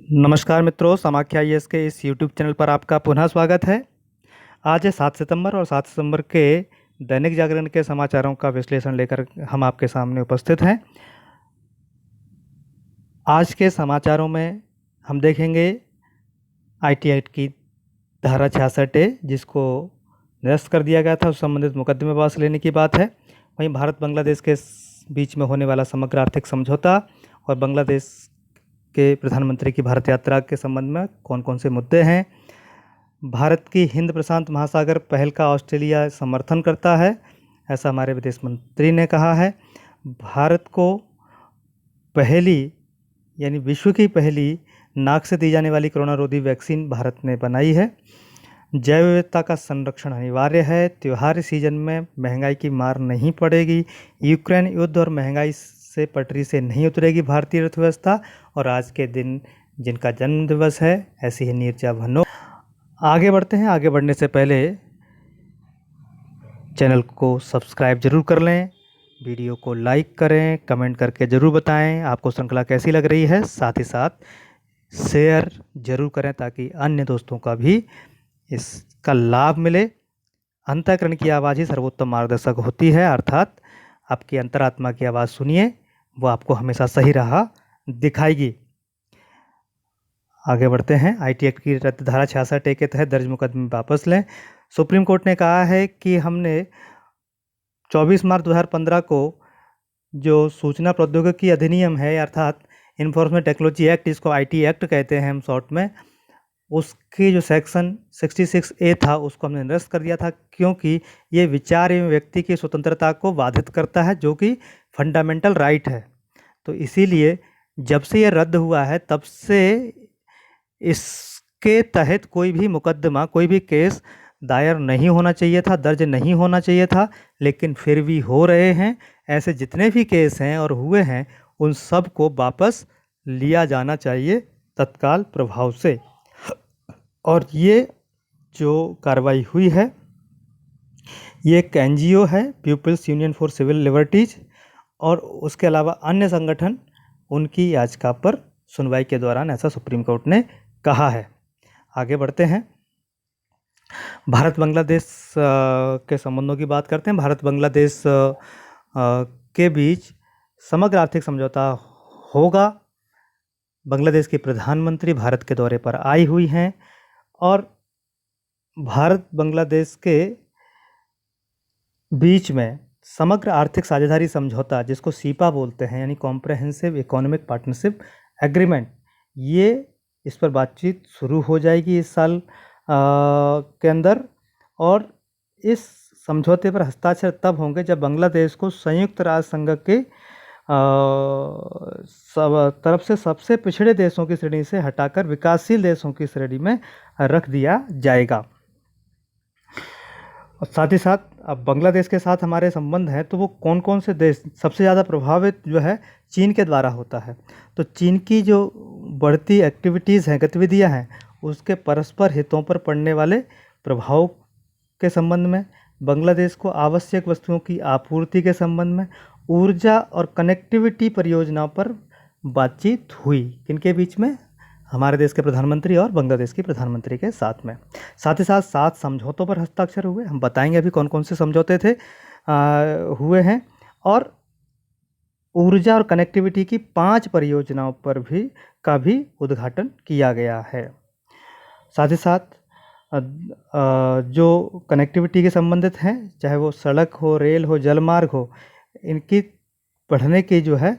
नमस्कार मित्रों, समाख्या आईएएस के इस यूट्यूब चैनल पर आपका पुनः स्वागत है। आज है 7 सितंबर और 7 सितंबर के दैनिक जागरण के समाचारों का विश्लेषण लेकर हम आपके सामने उपस्थित हैं। आज के समाचारों में हम देखेंगे आईटी एक्ट की धारा 66 ए, जिसको निरस्त कर दिया गया था, उस संबंधित मुकदमे वापस लेने की बात है। वहीं भारत बांग्लादेश के बीच में होने वाला समग्र आर्थिक समझौता और बांग्लादेश के प्रधानमंत्री की भारत यात्रा के संबंध में कौन कौन से मुद्दे हैं। भारत की हिंद प्रशांत महासागर पहल का ऑस्ट्रेलिया समर्थन करता है, ऐसा हमारे विदेश मंत्री ने कहा है। भारत को पहली यानी विश्व की पहली नाक से दी जाने वाली कोरोना रोधी वैक्सीन भारत ने बनाई है। जैव विविधता का संरक्षण अनिवार्य है। त्योहारी सीजन में महंगाई की मार नहीं पड़ेगी। यूक्रेन युद्ध और महंगाई से पटरी से नहीं उतरेगी भारतीय अर्थव्यवस्था। और आज के दिन जिनका जन्म दिवस है, ऐसी ही नीरजा भन्नो। आगे बढ़ते हैं। आगे बढ़ने से पहले चैनल को सब्सक्राइब जरूर कर लें, वीडियो को लाइक करें, कमेंट करके ज़रूर बताएं आपको श्रृंखला कैसी लग रही है। साथ ही साथ शेयर जरूर करें ताकि अन्य दोस्तों का भी इसका लाभ मिले। अंतःकरण की आवाज़ ही सर्वोत्तम मार्गदर्शक होती है, अर्थात आपकी अंतरात्मा की आवाज़ सुनिए, वो आपको हमेशा सही राह दिखाएगी। आगे बढ़ते हैं। आईटी एक्ट की रद्द धारा 66 ए के तहत दर्ज मुकदमे वापस लें। सुप्रीम कोर्ट ने कहा है कि हमने 24 मार्च 2015 को जो सूचना प्रौद्योगिकी अधिनियम है, अर्थात इन्फॉर्मेशन टेक्नोलॉजी एक्ट, इसको आईटी एक्ट कहते हैं हम शॉर्ट में, उसकी जो सेक्शन 66 ए था उसको हमने निरस्त कर दिया था, क्योंकि ये विचार एवं व्यक्ति की स्वतंत्रता को बाधित करता है, जो कि फंडामेंटल राइट है। तो इसीलिए जब से ये रद्द हुआ है तब से इसके तहत कोई भी मुकदमा, कोई भी केस दायर नहीं होना चाहिए था, दर्ज नहीं होना चाहिए था, लेकिन फिर भी हो रहे हैं। ऐसे जितने भी केस हैं और हुए हैं, उन सब को वापस लिया जाना चाहिए तत्काल प्रभाव से। और ये जो कार्रवाई हुई है, ये एक एनजीओ है, People's Union for Civil Liberties, और उसके अलावा अन्य संगठन उनकी याचिका पर सुनवाई के दौरान ऐसा सुप्रीम कोर्ट ने कहा है। आगे बढ़ते हैं। भारत बांग्लादेश के संबंधों की बात करते हैं। भारत बांग्लादेश के बीच समग्र आर्थिक समझौता होगा। बांग्लादेश की प्रधानमंत्री भारत के दौरे पर आई हुई हैं और भारत बांग्लादेश के बीच में समग्र आर्थिक साझेदारी समझौता, जिसको सीपा बोलते हैं, यानी कॉम्प्रहेंसिव इकोनॉमिक पार्टनरशिप एग्रीमेंट, ये इस पर बातचीत शुरू हो जाएगी इस साल के अंदर। और इस समझौते पर हस्ताक्षर तब होंगे जब बांग्लादेश को संयुक्त राष्ट्र संघ के तरफ से सबसे पिछड़े देशों की श्रेणी से हटाकर विकासशील देशों की श्रेणी में रख दिया जाएगा। और साथ ही साथ अब बांग्लादेश के साथ हमारे संबंध हैं, तो वो कौन कौन से देश सबसे ज़्यादा प्रभावित जो है चीन के द्वारा होता है। तो चीन की जो बढ़ती एक्टिविटीज़ हैं, गतिविधियां हैं, उसके परस्पर हितों पर पड़ने वाले प्रभाव के संबंध में, बांग्लादेश को आवश्यक वस्तुओं की आपूर्ति के संबंध में, ऊर्जा और कनेक्टिविटी परियोजनाओं पर बातचीत हुई। किनके बीच में? हमारे देश के प्रधानमंत्री और बांग्लादेश की प्रधानमंत्री के साथ में। साथ ही साथ 7 समझौतों पर हस्ताक्षर हुए। हम बताएंगे अभी कौन कौन से समझौते थे हुए हैं। और ऊर्जा और कनेक्टिविटी की 5 परियोजनाओं पर भी उद्घाटन किया गया है। साथ ही साथ जो कनेक्टिविटी के संबंधित हैं, चाहे वो सड़क हो, रेल हो, जलमार्ग हो, इनकी बढ़ने की जो है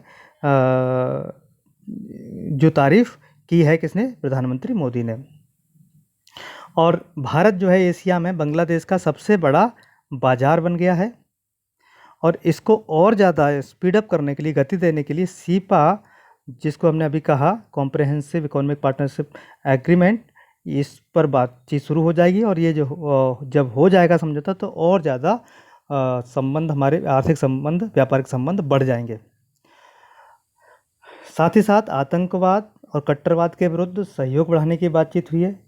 जो तारीफ की है किसने? प्रधानमंत्री मोदी ने। और भारत जो है एशिया में बांग्लादेश का सबसे बड़ा बाजार बन गया है। और इसको और ज़्यादा स्पीड अप करने के लिए, गति देने के लिए, सीपा, जिसको हमने अभी कहा कॉम्प्रहेंसिव इकोनॉमिक पार्टनरशिप एग्रीमेंट, इस पर बातचीत शुरू हो जाएगी। और ये जो जब हो जाएगा समझौता, तो और ज़्यादा संबंध, हमारे आर्थिक संबंध, व्यापारिक संबंध बढ़ जाएंगे। साथ ही साथ आतंकवाद और कट्टरवाद के विरुद्ध सहयोग बढ़ाने की बातचीत हुई है।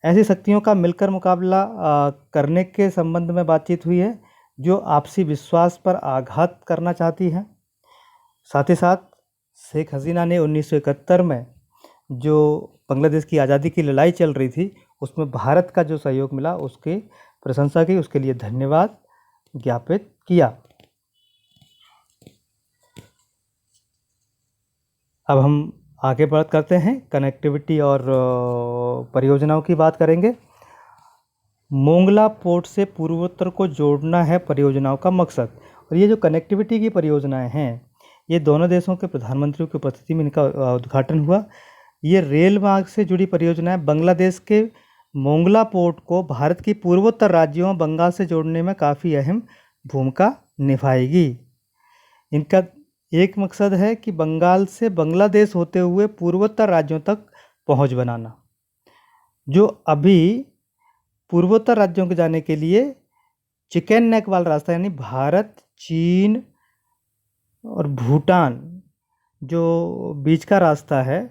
ऐसी शक्तियों का मिलकर मुकाबला करने के संबंध में बातचीत हुई है जो आपसी विश्वास पर आघात करना चाहती हैं। साथ ही साथ शेख हसीना ने 1971 में जो बांग्लादेश की आज़ादी की लड़ाई चल रही थी उसमें भारत का जो सहयोग मिला उसकी प्रशंसा की, उसके लिए धन्यवाद ज्ञापित किया। अब हम आगे बात करते हैं कनेक्टिविटी और परियोजनाओं की बात करेंगे। मोंगला पोर्ट से पूर्वोत्तर को जोड़ना है परियोजनाओं का मकसद। और ये जो कनेक्टिविटी की परियोजनाएं हैं ये दोनों देशों के प्रधानमंत्रियों की उपस्थिति में इनका उद्घाटन हुआ। ये रेल मार्ग से जुड़ी परियोजनाएं बांग्लादेश के मोंगला पोर्ट को भारत की पूर्वोत्तर राज्यों बंगाल से जोड़ने में काफ़ी अहम भूमिका निभाएगी। इनका एक मकसद है कि बंगाल से बांग्लादेश होते हुए पूर्वोत्तर राज्यों तक पहुंच बनाना। जो अभी पूर्वोत्तर राज्यों को जाने के लिए चिकन नेक वाला रास्ता यानी भारत, चीन और भूटान जो बीच का रास्ता है,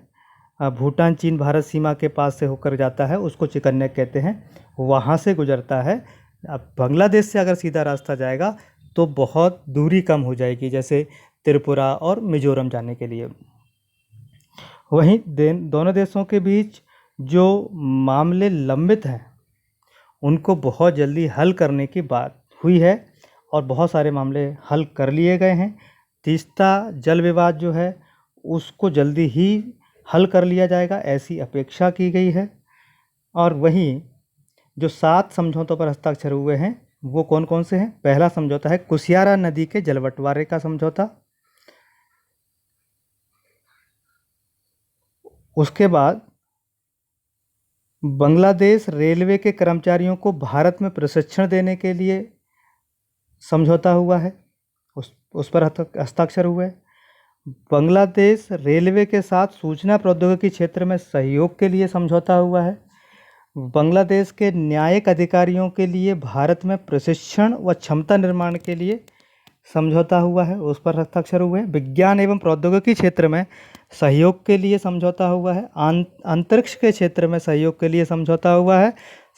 भूटान चीन भारत सीमा के पास से होकर जाता है, उसको चिकन नेक कहते हैं, वहाँ से गुजरता है। अब बांग्लादेश से अगर सीधा रास्ता जाएगा तो बहुत दूरी कम हो जाएगी, जैसे त्रिपुरा और मिजोरम जाने के लिए। वहीं दोनों देशों के बीच जो मामले लंबित हैं उनको बहुत जल्दी हल करने की बात हुई है और बहुत सारे मामले हल कर लिए गए हैं। तीस्ता जल विवाद जो है उसको जल्दी ही हल कर लिया जाएगा, ऐसी अपेक्षा की गई है। और वहीं जो 7 समझौतों पर हस्ताक्षर हुए हैं वो कौन कौन से हैं? पहला समझौता है कुशियारा नदी के जल बंटवारे का समझौता। उसके बाद बांग्लादेश रेलवे के कर्मचारियों को भारत में प्रशिक्षण देने के लिए समझौता हुआ है, उस पर हस्ताक्षर हुए। बांग्लादेश रेलवे के साथ सूचना प्रौद्योगिकी क्षेत्र में सहयोग के लिए समझौता हुआ है। बांग्लादेश के न्यायिक अधिकारियों के लिए भारत में प्रशिक्षण व क्षमता निर्माण के लिए समझौता हुआ है, उस पर हस्ताक्षर हुए। विज्ञान एवं प्रौद्योगिकी क्षेत्र में सहयोग के लिए समझौता हुआ है। अंतरिक्ष के क्षेत्र में सहयोग के लिए समझौता हुआ है।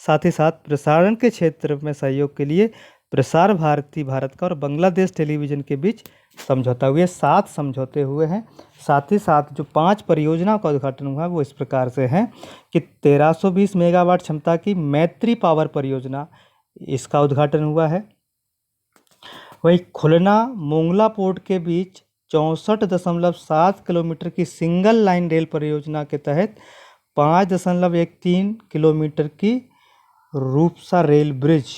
साथ ही साथ प्रसारण के क्षेत्र में सहयोग के लिए प्रसार भारती भारत का और बांग्लादेश टेलीविज़न के बीच समझौता हुए। 7 समझौते हुए हैं। साथ ही साथ जो 5 परियोजनाओं का उद्घाटन हुआ है वो इस प्रकार से हैं कि 1320 मेगावाट क्षमता की मैत्री पावर परियोजना, इसका उद्घाटन हुआ है। वहीं खुलना मोंगला पोर्ट के बीच 64.7 किलोमीटर की सिंगल लाइन रेल परियोजना के तहत 5.13 किलोमीटर की रूपसा रेल ब्रिज,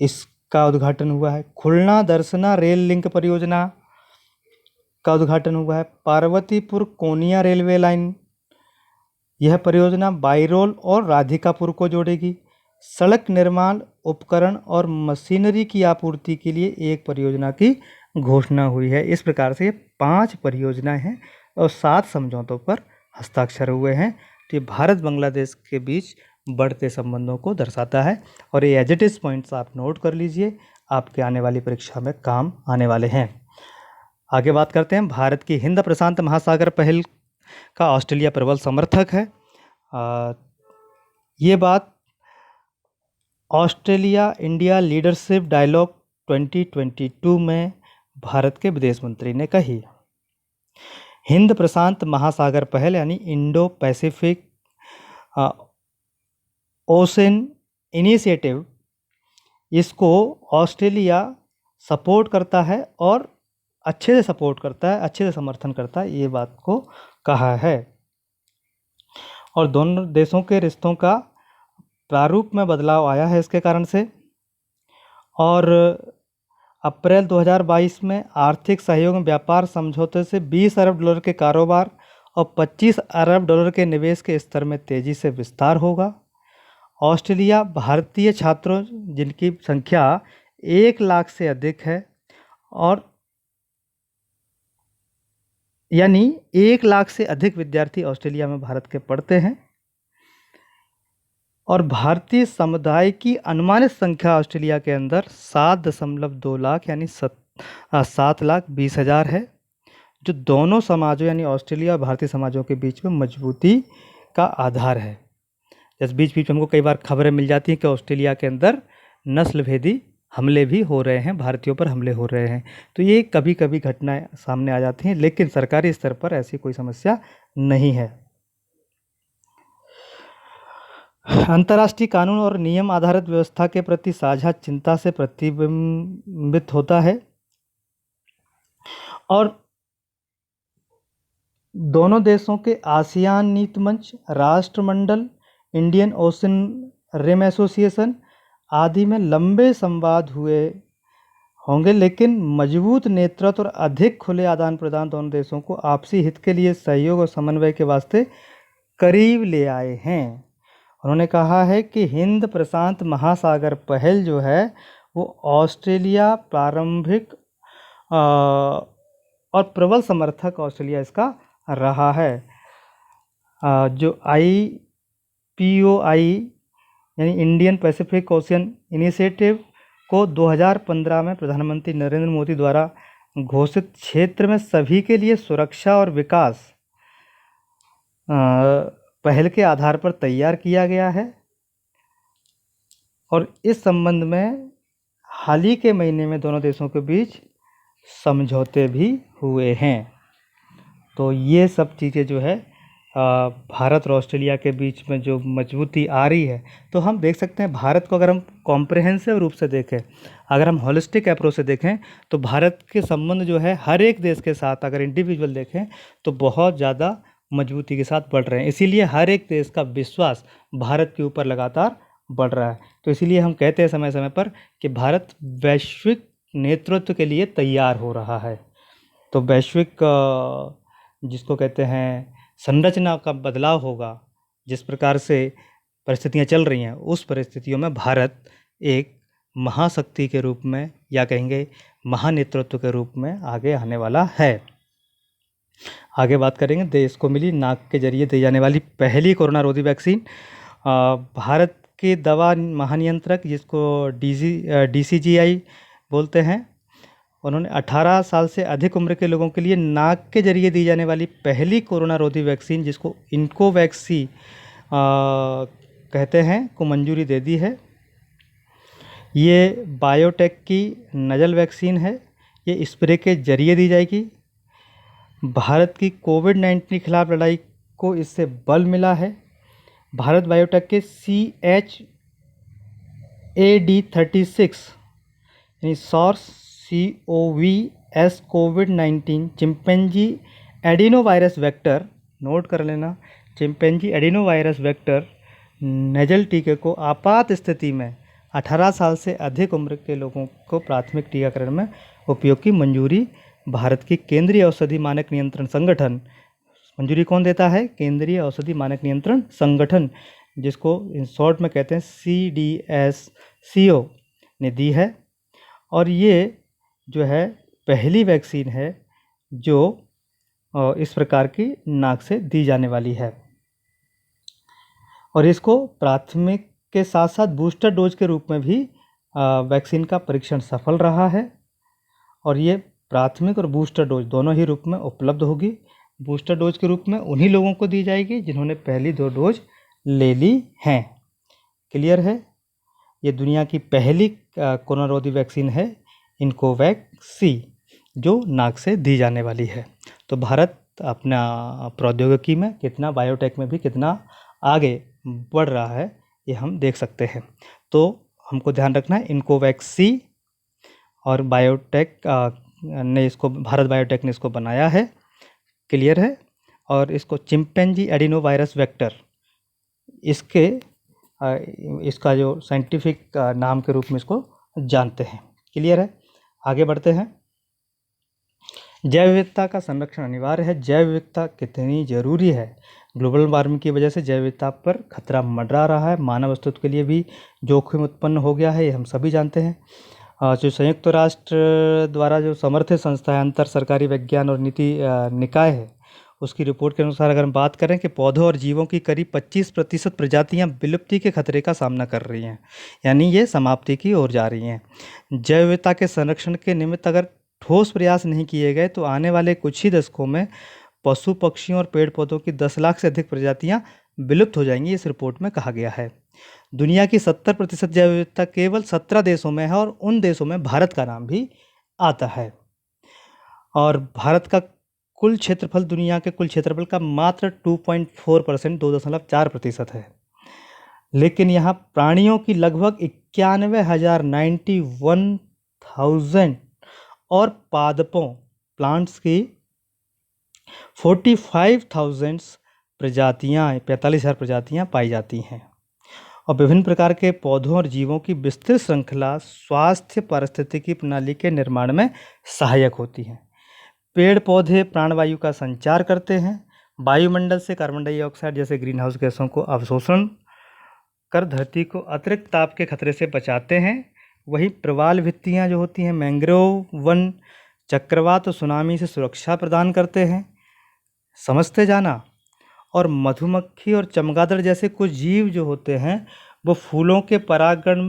इसका उद्घाटन हुआ है। खुलना दर्शना रेल लिंक परियोजना का उद्घाटन हुआ है। पार्वतीपुर कोनिया रेलवे लाइन, यह परियोजना बाइरोल और राधिकापुर को जोड़ेगी। सड़क निर्माण उपकरण और मशीनरी की आपूर्ति के लिए एक परियोजना की घोषणा हुई है। इस प्रकार से 5 परियोजनाएं हैं और 7 समझौतों पर हस्ताक्षर हुए हैं। तो ये भारत बांग्लादेश के बीच बढ़ते संबंधों को दर्शाता है और ये एज इट इज पॉइंट्स आप नोट कर लीजिए, आपके आने वाली परीक्षा में काम आने वाले हैं। आगे बात करते हैं। भारत की हिंद प्रशांत महासागर पहल का ऑस्ट्रेलिया प्रबल समर्थक है। ये बात ऑस्ट्रेलिया इंडिया लीडरशिप डायलॉग 2022 में भारत के विदेश मंत्री ने कही। हिंद प्रशांत महासागर पहल यानी इंडो पैसिफिक ओशन इनिशिएटिव, इसको ऑस्ट्रेलिया सपोर्ट करता है और अच्छे से सपोर्ट करता है, अच्छे से समर्थन करता है, ये बात को कहा है। और दोनों देशों के रिश्तों का प्रारूप में बदलाव आया है इसके कारण से। और अप्रैल 2022 में आर्थिक सहयोग में व्यापार समझौते से 20 अरब डॉलर के कारोबार और 25 अरब डॉलर के निवेश के स्तर में तेज़ी से विस्तार होगा। ऑस्ट्रेलिया भारतीय छात्रों जिनकी संख्या 1 लाख से अधिक है और यानी 1 लाख से अधिक विद्यार्थी ऑस्ट्रेलिया में भारत के पढ़ते हैं और भारतीय समुदाय की अनुमानित संख्या ऑस्ट्रेलिया के अंदर 7.2 लाख यानी 7,20,000 है, जो दोनों समाजों यानी ऑस्ट्रेलिया और भारतीय समाजों के बीच में मजबूती का आधार है। जैसे बीच बीच में हमको कई बार खबरें मिल जाती हैं कि ऑस्ट्रेलिया के अंदर नस्ल भेदी हमले भी हो रहे हैं, भारतीयों पर हमले हो रहे हैं। तो ये कभी कभी घटनाएं सामने आ जाती हैं, लेकिन सरकारी स्तर पर ऐसी कोई समस्या नहीं है। अंतर्राष्ट्रीय कानून और नियम आधारित व्यवस्था के प्रति साझा चिंता से प्रतिबिंबित होता है, और दोनों देशों के आसियान नीति मंच, राष्ट्रमंडल, इंडियन ओशन रिम एसोसिएशन आदि में लंबे संवाद हुए होंगे, लेकिन मजबूत नेतृत्व और अधिक खुले आदान प्रदान दोनों देशों को आपसी हित के लिए सहयोग और समन्वय के वास्ते करीब ले आए हैं। उन्होंने कहा है कि हिंद प्रशांत महासागर पहल जो है वो ऑस्ट्रेलिया प्रारंभिक और प्रबल समर्थक ऑस्ट्रेलिया इसका रहा है। जो IPOI यानी इंडियन पैसिफिक ओशियन इनिशिएटिव को 2015 में प्रधानमंत्री नरेंद्र मोदी द्वारा घोषित क्षेत्र में सभी के लिए सुरक्षा और विकास पहल के आधार पर तैयार किया गया है, और इस संबंध में हाल ही के महीने में दोनों देशों के बीच समझौते भी हुए हैं। तो ये सब चीज़ें जो है भारत और ऑस्ट्रेलिया के बीच में जो मजबूती आ रही है, तो हम देख सकते हैं भारत को अगर हम कॉम्प्रहेंसिव रूप से देखें, अगर हम होलिस्टिक अप्रोच से देखें, तो भारत के संबंध जो है हर एक देश के साथ अगर इंडिविजुअल देखें तो बहुत ज़्यादा मजबूती के साथ बढ़ रहे हैं। इसीलिए हर एक देश का विश्वास भारत के ऊपर लगातार बढ़ रहा है। तो इसीलिए हम कहते हैं समय समय पर कि भारत वैश्विक नेतृत्व के लिए तैयार हो रहा है। तो वैश्विक जिसको कहते हैं संरचना का बदलाव होगा, जिस प्रकार से परिस्थितियां चल रही हैं, उस परिस्थितियों में भारत एक महाशक्ति के रूप में या कहेंगे महानेतृत्व के रूप में आगे आने वाला है। आगे बात करेंगे, देश को मिली नाक के जरिए दी जाने वाली पहली कोरोना रोधी वैक्सीन। भारत के दवा महानियंत्रक जिसको DCGI बोलते हैं, उन्होंने 18 साल से अधिक उम्र के लोगों के लिए नाक के जरिए दी जाने वाली पहली कोरोना रोधी वैक्सीन जिसको इनकोवैक्सी कहते हैं को मंजूरी दे दी है। ये बायोटेक की नजल वैक्सीन है, ये स्प्रे के जरिए दी जाएगी। भारत की कोविड-19 के खिलाफ लड़ाई को इससे बल मिला है। भारत बायोटेक के CHAD36 यानी सॉर्स COVS कोविड-19 चिंपैंजी एडिनोवायरस वेक्टर, नोट कर लेना, चिंपैंजी एडिनोवायरस वेक्टर नेजल टीके को आपात स्थिति में 18 साल से अधिक उम्र के लोगों को प्राथमिक टीकाकरण में उपयोग की मंजूरी भारत की केंद्रीय औषधि मानक नियंत्रण संगठन, मंजूरी कौन देता है? केंद्रीय औषधि मानक नियंत्रण संगठन, जिसको इन शॉर्ट में कहते हैं CDSCO ने दी है। और ये जो है पहली वैक्सीन है जो इस प्रकार की नाक से दी जाने वाली है, और इसको प्राथमिक के साथ साथ बूस्टर डोज के रूप में भी वैक्सीन का परीक्षण सफल रहा है। और ये प्राथमिक और बूस्टर डोज दोनों ही रूप में उपलब्ध होगी। बूस्टर डोज के रूप में उन्हीं लोगों को दी जाएगी जिन्होंने पहली 2 डोज ले ली हैं। क्लियर है? ये दुनिया की पहली कोरोना रोधी वैक्सीन है इनकोवैक्सी, जो नाक से दी जाने वाली है। तो भारत अपना प्रौद्योगिकी में कितना, बायोटेक में भी कितना आगे बढ़ रहा है, ये हम देख सकते हैं। तो हमको ध्यान रखना है, इनकोवैक्सी और बायोटेक ने इसको, भारत बायोटेक ने इसको बनाया है। क्लियर है? और इसको चिंपैंजी एडिनोवायरस वेक्टर, इसका जो साइंटिफिक नाम के रूप में इसको जानते हैं। क्लियर है? आगे बढ़ते हैं। जैव विविधता का संरक्षण अनिवार्य है। जैव विविधता कितनी जरूरी है? ग्लोबल वार्मिंग की वजह से जैव विविधता पर खतरा मंडरा रहा है, मानव अस्तित्व के लिए भी जोखिम उत्पन्न हो गया है, ये हम सभी जानते हैं। जो संयुक्त राष्ट्र द्वारा जो समर्थित संस्था है, अंतर सरकारी विज्ञान और नीति निकाय है, उसकी रिपोर्ट के अनुसार अगर हम बात करें कि पौधों और जीवों की करीब 25% प्रजातियां विलुप्ति के खतरे का सामना कर रही हैं, यानी ये समाप्ति की ओर जा रही हैं। जैव विविधता के संरक्षण के निमित्त अगर ठोस प्रयास नहीं किए गए तो आने वाले कुछ ही दशकों में पशु पक्षियों और पेड़ पौधों की 10 लाख से अधिक प्रजातियां विलुप्त हो जाएंगी, इस रिपोर्ट में कहा गया है। दुनिया की 70% जैव विविधता केवल 17 देशों में है और उन देशों में भारत का नाम भी आता है। और भारत का कुल क्षेत्रफल दुनिया के कुल क्षेत्रफल का मात्र 2.4%, 2.4% है। लेकिन यहाँ प्राणियों की लगभग 91,000 और पादपों प्लांट्स की 45,000 प्रजातियाँ 45,000 प्रजातियाँ पाई जाती हैं। और विभिन्न प्रकार के पौधों और जीवों की विस्तृत श्रृंखला स्वास्थ्य पारिस्थितिकी प्रणाली के निर्माण में सहायक होती हैं। पेड़ पौधे प्राणवायु का संचार करते हैं, वायुमंडल से कार्बन डाइऑक्साइड जैसे ग्रीन हाउस गैसों को अवशोषण कर धरती को अतिरिक्त ताप के खतरे से बचाते हैं। वही प्रवाल भित्तियाँ जो होती हैं, मैंग्रोव वन चक्रवात और सुनामी से सुरक्षा प्रदान करते हैं, समझते जाना। और मधुमक्खी और चमगादड़ जैसे कुछ जीव जो होते हैं वो फूलों के परागण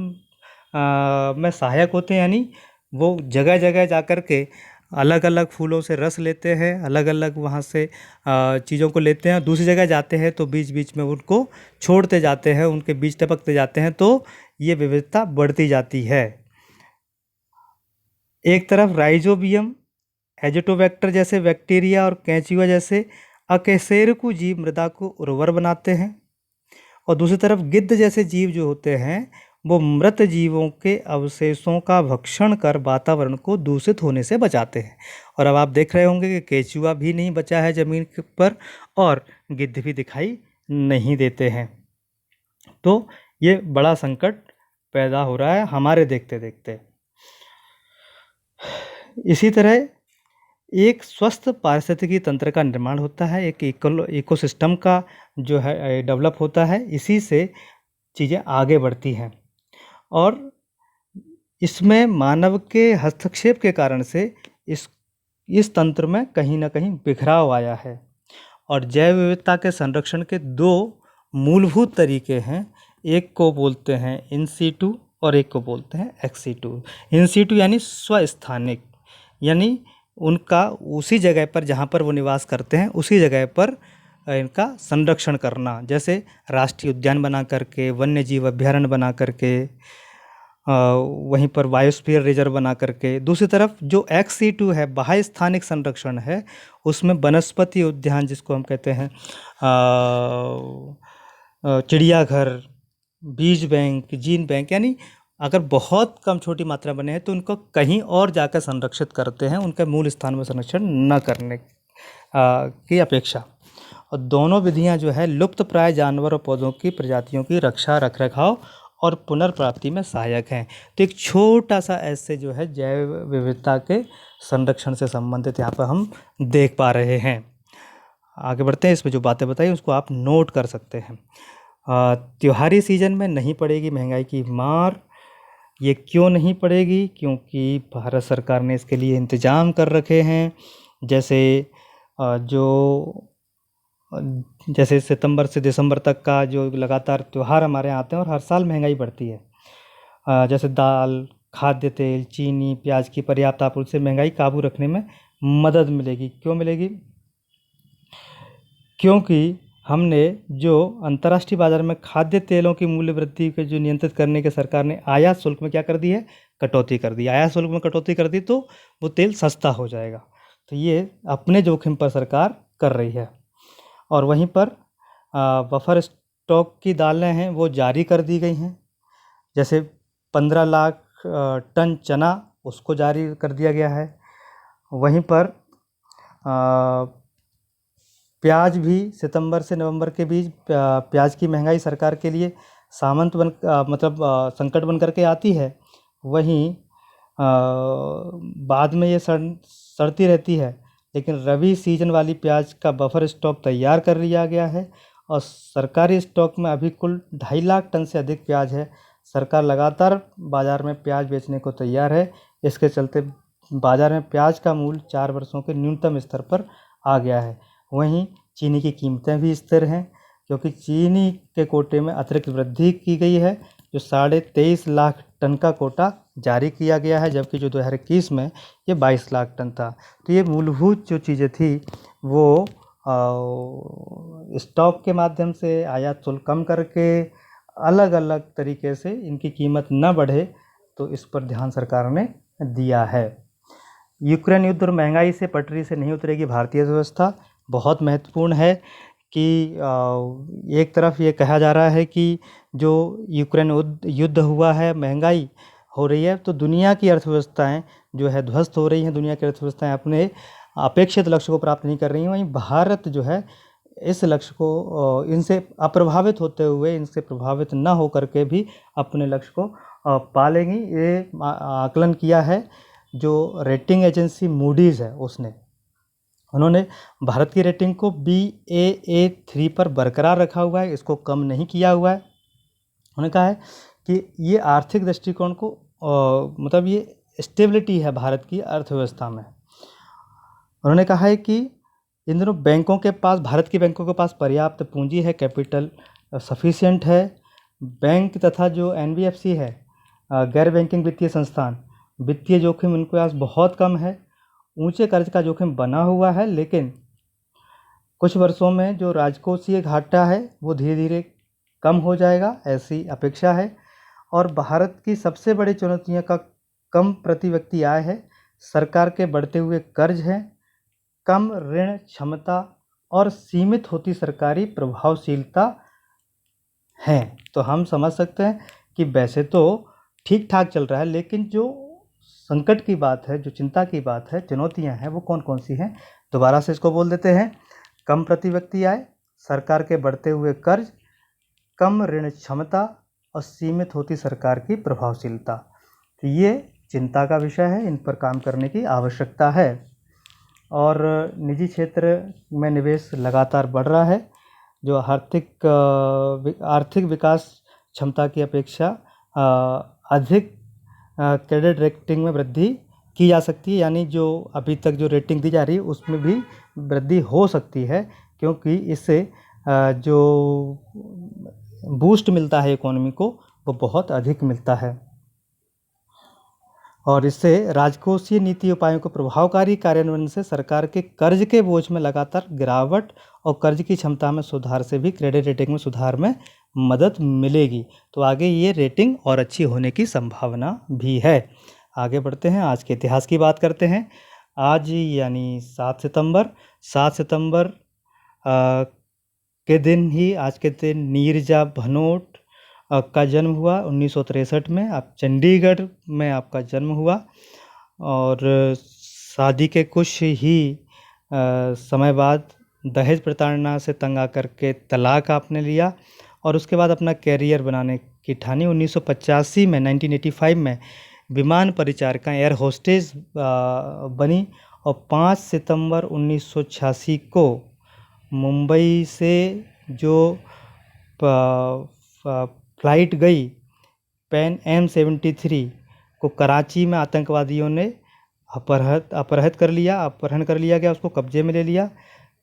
में सहायक होते हैं, यानी वो जगह जगह जा कर के अलग अलग फूलों से रस लेते हैं, अलग अलग वहाँ से चीज़ों को लेते हैं, दूसरी जगह जाते हैं तो बीच बीच में उनको छोड़ते जाते हैं, उनके बीज टपकते जाते हैं, तो ये विविधता बढ़ती जाती है। एक तरफ राइजोबियम, एजोटोबैक्टर जैसे बैक्टीरिया और कैंचुआ जैसे अकशेरुकी जीव मृदा को उर्वर बनाते हैं, और दूसरी तरफ गिद्ध जैसे जीव जो होते हैं वो मृत जीवों के अवशेषों का भक्षण कर वातावरण को दूषित होने से बचाते हैं। और अब आप देख रहे होंगे कि केंचुआ भी नहीं बचा है ज़मीन पर और गिद्ध भी दिखाई नहीं देते हैं। तो ये बड़ा संकट पैदा हो रहा है हमारे देखते देखते। इसी तरह एक स्वस्थ पारिस्थितिकी तंत्र का निर्माण होता है, एक इकोसिस्टम का जो है डेवलप होता है, इसी से चीज़ें आगे बढ़ती हैं। और इसमें मानव के हस्तक्षेप के कारण से इस तंत्र में कहीं ना कहीं बिखराव आया है। और जैव विविधता के संरक्षण के दो मूलभूत तरीके हैं, एक को बोलते हैं इन सीटू और एक को बोलते हैं एक्स सीटू। इन सीटू यानी स्वस्थानिक, यानी उनका उसी जगह पर जहाँ पर वो निवास करते हैं उसी जगह पर इनका संरक्षण करना, जैसे राष्ट्रीय उद्यान बना करके, वन्य जीव अभ्यारण्य बना करके, वहीं पर बायोस्फीयर रिजर्व बना करके। दूसरी तरफ जो XC2 है, बाह्य स्थानिक संरक्षण है, उसमें वनस्पति उद्यान जिसको हम कहते हैं, चिड़ियाघर, बीज बैंक, जीन बैंक, यानी अगर बहुत कम छोटी मात्रा बने हैं तो उनको कहीं और जाकर संरक्षित करते हैं, उनके मूल स्थान में संरक्षण न करने की अपेक्षा। और दोनों विधियां जो है लुप्त प्राय जानवर और पौधों की प्रजातियों की रक्षा, रखरखाव और पुनर्प्राप्ति में सहायक हैं। तो एक छोटा सा ऐसे जो है जैव विविधता के संरक्षण से संबंधित यहाँ पर हम देख पा रहे हैं। आगे बढ़ते हैं, इसमें जो बातें बताई उसको आप नोट कर सकते हैं। त्योहारी सीजन में नहीं पड़ेगी महंगाई की मार। ये क्यों नहीं पड़ेगी? क्योंकि भारत सरकार ने इसके लिए इंतज़ाम कर रखे हैं। जैसे सितंबर से दिसंबर तक का जो लगातार त्यौहार हमारे यहाँ आते हैं और हर साल महंगाई बढ़ती है। जैसे दाल, खाद्य तेल, चीनी, प्याज की पर्याप्त आपूर्ति से महंगाई काबू रखने में मदद मिलेगी। क्यों मिलेगी? क्योंकि हमने जो अंतर्राष्ट्रीय बाजार में खाद्य तेलों की मूल्य वृद्धि को जो नियंत्रित करने के सरकार ने आयात शुल्क में क्या कर दी है? कटौती कर दी। आयात शुल्क में कटौती कर दी तो वो तेल सस्ता हो जाएगा। तो ये अपने जोखिम पर सरकार कर रही है। और वहीं पर बफर स्टॉक की दालें हैं वो जारी कर दी गई हैं। जैसे 15 लाख टन चना उसको जारी कर दिया गया है। वहीं पर प्याज भी सितंबर से नवंबर के बीच प्याज की महंगाई सरकार के लिए संकट बन करके आती है। वहीं बाद में ये सड़ती रहती है, लेकिन रबी सीजन वाली प्याज का बफर स्टॉक तैयार कर लिया गया है और सरकारी स्टॉक में अभी कुल 2.5 लाख टन से अधिक प्याज है। सरकार लगातार बाज़ार में प्याज बेचने को तैयार है। इसके चलते बाज़ार में प्याज का मूल्य 4 वर्षों के न्यूनतम स्तर पर आ गया है। वहीं चीनी की कीमतें भी स्थिर हैं, क्योंकि चीनी के कोटे में अतिरिक्त वृद्धि की गई है। जो 23.5 लाख टन का कोटा जारी किया गया है, जबकि जो 2021 में ये 22 लाख टन था। तो ये मूलभूत जो चीज़ें थी वो स्टॉक के माध्यम से, आयात शुल्क कम करके, अलग अलग तरीके से इनकी कीमत न बढ़े, तो इस पर ध्यान सरकार ने दिया है। यूक्रेन युद्ध और महंगाई से पटरी से नहीं उतरेगी भारतीय अर्थव्यवस्था, बहुत महत्वपूर्ण है कि एक तरफ ये कहा जा रहा है कि जो यूक्रेन युद्ध हुआ है, महंगाई हो रही है, तो दुनिया की अर्थव्यवस्थाएं जो है ध्वस्त हो रही हैं, दुनिया की अर्थव्यवस्थाएं अपने अपेक्षित लक्ष्य को प्राप्त नहीं कर रही हैं। वहीं भारत जो है इस लक्ष्य को इनसे अप्रभावित होते हुए, इनसे प्रभावित न हो करके भी अपने लक्ष्य को पा लेंगी। ये आकलन किया है जो रेटिंग एजेंसी मूडीज़ है उन्होंने भारत की रेटिंग को Baa3 पर बरकरार रखा हुआ है, इसको कम नहीं किया हुआ है। उन्होंने कहा है कि ये आर्थिक दृष्टिकोण को मतलब ये स्टेबिलिटी है भारत की अर्थव्यवस्था में। उन्होंने कहा है कि इन दोनों बैंकों के पास, भारत की बैंकों के पास पर्याप्त पूंजी है, कैपिटल सफिशिएंट है। बैंक तथा जो NBFC है, गैर बैंकिंग वित्तीय संस्थान, वित्तीय जोखिम उनके पास बहुत कम है। ऊंचे कर्ज का जोखिम बना हुआ है, लेकिन कुछ वर्षों में जो राजकोषीय घाटा है वो धीरे धीरे कम हो जाएगा, ऐसी अपेक्षा है। और भारत की सबसे बड़ी चुनौतियां का कम प्रति व्यक्ति आय है, सरकार के बढ़ते हुए कर्ज हैं, कम ऋण क्षमता और सीमित होती सरकारी प्रभावशीलता है। तो हम समझ सकते हैं कि वैसे तो ठीक ठाक चल रहा है, लेकिन जो संकट की बात है, जो चिंता की बात है, चुनौतियां हैं, वो कौन कौन सी हैं, दोबारा से इसको बोल देते हैं। कम प्रति व्यक्ति आय, सरकार के बढ़ते हुए कर्ज, कम ऋण क्षमता और सीमित होती सरकार की प्रभावशीलता। तो ये चिंता का विषय है, इन पर काम करने की आवश्यकता है। और निजी क्षेत्र में निवेश लगातार बढ़ रहा है, जो आर्थिक विकास क्षमता की अपेक्षा अधिक क्रेडिट रेटिंग में वृद्धि की जा सकती है। यानी जो अभी तक जो रेटिंग दी जा रही है उसमें भी वृद्धि हो सकती है, क्योंकि इससे जो बूस्ट मिलता है इकोनॉमी को वो बहुत अधिक मिलता है। और इससे राजकोषीय नीति उपायों को प्रभावकारी कार्यान्वयन से सरकार के कर्ज के बोझ में लगातार गिरावट और कर्ज की क्षमता में सुधार से भी क्रेडिट रेटिंग में सुधार में मदद मिलेगी। तो आगे ये रेटिंग और अच्छी होने की संभावना भी है। आगे बढ़ते हैं, आज के इतिहास की बात करते हैं। आज यानी 7 सितंबर के दिन ही, आज के दिन नीरजा भनोट का जन्म हुआ 1963 में। आप चंडीगढ़ में आपका जन्म हुआ और शादी के कुछ ही समय बाद दहेज प्रताड़ना से तंग आकर के तलाक आपने लिया और उसके बाद अपना कैरियर बनाने की ठानी। 1985 में विमान परिचारिका एयर होस्टेस बनी और 5 सितंबर 1986 को मुंबई से जो फ्लाइट गई पैन M73 को कराची में आतंकवादियों ने अपहरण कर लिया गया, उसको कब्जे में ले लिया।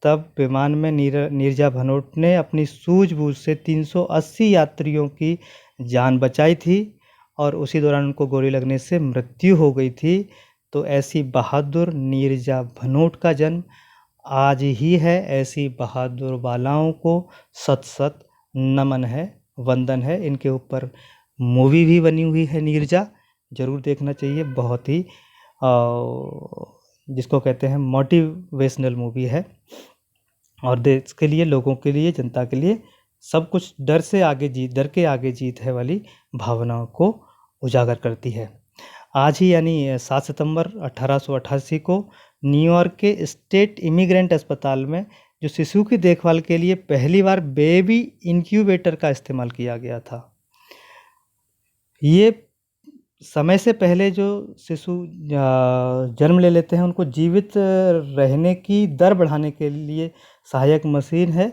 तब विमान में नीरजा भनोट ने अपनी सूझबूझ से 380 यात्रियों की जान बचाई थी और उसी दौरान उनको गोली लगने से मृत्यु हो गई थी। तो ऐसी बहादुर नीरजा भनोट का जन्म आज ही है। ऐसी बहादुर बालाओं को सत सत नमन है, वंदन है। इनके ऊपर मूवी भी बनी हुई है नीरजा, ज़रूर देखना चाहिए। बहुत ही जिसको कहते हैं मोटिवेशनल मूवी है और देश के लिए, लोगों के लिए, जनता के लिए सब कुछ डर के आगे जीत है वाली भावनाओं को उजागर करती है। आज ही यानी 7 सितंबर 1888 को न्यूयॉर्क के स्टेट इमिग्रेंट अस्पताल में जो शिशु की देखभाल के लिए पहली बार बेबी इंक्यूबेटर का इस्तेमाल किया गया था। ये समय से पहले जो शिशु जन्म ले लेते हैं उनको जीवित रहने की दर बढ़ाने के लिए सहायक मशीन है।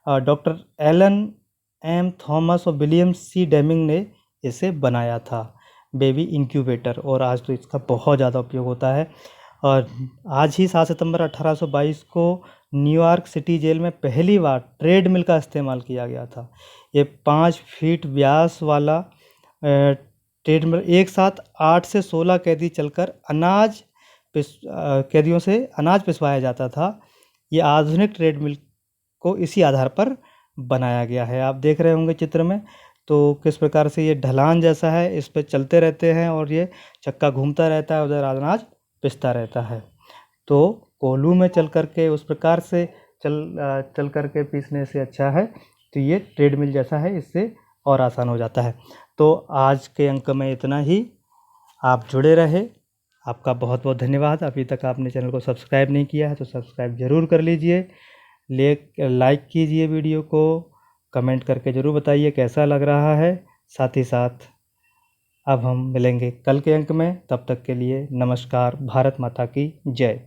डॉक्टर एलन एम थॉमस और विलियम सी डेमिंग ने इसे बनाया था, बेबी इंक्यूबेटर, और आज तो इसका बहुत ज़्यादा उपयोग होता है। और आज ही 7 सितंबर 1822 को न्यूयॉर्क सिटी जेल में पहली बार ट्रेडमिल का इस्तेमाल किया गया था। ये 5 फीट व्यास वाला ट्रेडमिल एक साथ 8 से 16 कैदी चलकर कैदियों से अनाज पिसवाया जाता था। ये आधुनिक ट्रेडमिल को इसी आधार पर बनाया गया है। आप देख रहे होंगे चित्र में, तो किस प्रकार से ये ढलान जैसा है, इस पे चलते रहते हैं और ये चक्का घूमता रहता है, उधर अनाज पिसता रहता है। तो कोल्हू में चल कर के उस प्रकार से चल कर के पीसने से अच्छा है तो ये ट्रेडमिल जैसा है, इससे और आसान हो जाता है। तो आज के अंक में इतना ही। आप जुड़े रहे, आपका बहुत बहुत धन्यवाद। अभी तक आपने चैनल को सब्सक्राइब नहीं किया है तो सब्सक्राइब ज़रूर कर लीजिए, लाइक कीजिए वीडियो को, कमेंट करके ज़रूर बताइए कैसा लग रहा है। साथ ही साथ अब हम मिलेंगे कल के अंक में, तब तक के लिए नमस्कार। भारत माता की जय।